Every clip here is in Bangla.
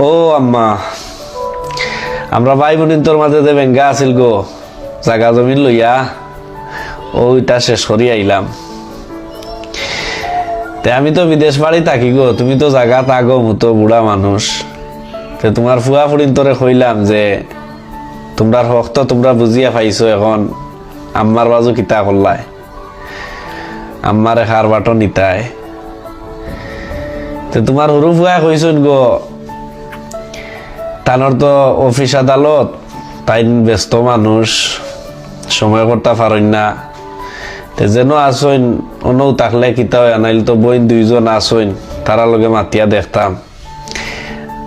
ও আম্মা, আমরা ভাই বোনিন তোর মাঝে যে বেঙ্গা আছিল গো জাগা জমিন লইয়া, ওইটা শেষ করি আইলাম। আমি তো বিদেশ বাড়ি থাকি গো, তুমি তো জাগা থাকো, মতো বুড়া মানুষ। তোমার ফুয়া ফুড়িন তোরে কইলাম যে তোমরা হক তো তোমরা বুঝিয়া পাইছো, এখন আম্মার বাজু কিতা করলাই, আম্মারে খার বাটো নিতাই। তোমার সরু ফুয়া কইছুন গো, তানোর তো অফিস আদালত, তাই ব্যস্ত মানুষ, সময় করতে পারেন না। যেন আসইন অনও থাকলে কিতা হয়, আনাইল তো বইন দুইজন আসইন, তারা লগে মাতিয়া দেখতাম,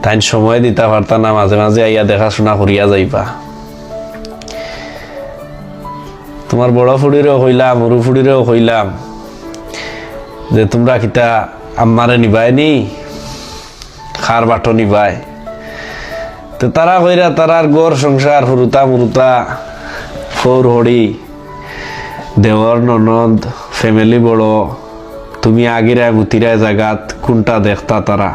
তাই সময় দিতে পারতাম না, মাঝে মাঝে আইয়া দেখাশোনা করিয়া যাইবা। তোমার বড় ফুড়িরেও কইলাম, সরু ফুড়িরেও কইলাম যে তোমরা কিতা আম্মারে নিবাই নি, খার বাটো নিবাই। তো তারা কইরা তারার গড় সংসার হুরুতা মুরুতা, ফৌর হড়ি, দেওয়ার ননদ, ফ্যামিলি বড়, তুমি আগিরায় মুতিরায় জাগাত কোনটা দেখতা তারা।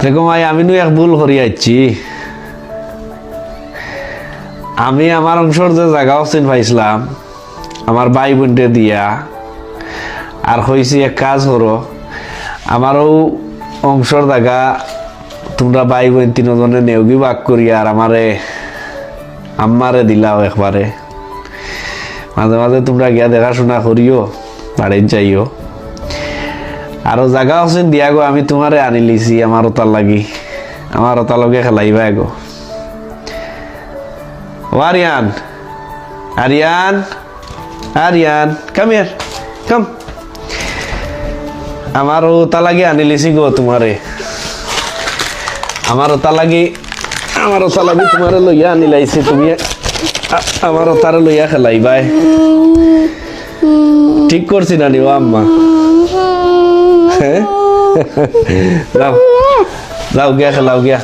দেখো মাই, আমি নু এক ভুল করি আইছি। আমি আমার অংশর যে জায়গা চিন পাইছিলাম আমার ভাই বোনটে দিয়া, আর হয়েছি এক কাজ করো, আমারও অংশর জায়গা তোমরা ভাই বোন তিনজনে নেওগি ভাগ করিয়া আর আম্মারে দিলাও একবারে। মাঝে মাঝে তোমরা গিয়া দেখাশোনা করিও, বাড়ির যাইও। আরো জায়গা আছেন দিয়া গো, আমি তোমারে আনি লিছি আমার ওতার লাগি, আমার ওতার লগে খেলাইবা গো। ও আরিয়ান, আরিয়ান, আরিয়ান, কাম হিয়ার, কাম। আমার ওতা লাগি আনি লিছি গো তোমারে, আমার ওতা লাগি তোমারে লইয়া আনি লাইছি, তুমি আমার ওতারে লইয়া খেলাইবাই। ঠিক করছি না নি ও আম্মা? যাও যাও গিয়া খেলাও গিয়া,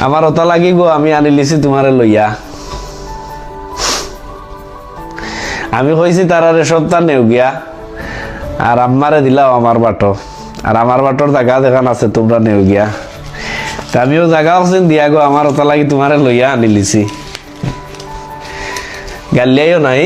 আমার ওটা লাগি গো, আমি আনি লিছি তোমারে লইয়া। আমি কইছি তারারে সপ্তাহ নেও গিয়া, আর আম্মারে দিলাও আমার বাটো, আর আমার বাটোর জায়গা যেখান আছে তোমরা নেও গিয়া। আমিও জায়গা আছেন দিয়া গো, আমার ওটা লাগি তোমারে লইয়া আনি লিছি, গালিয়াইও নাই।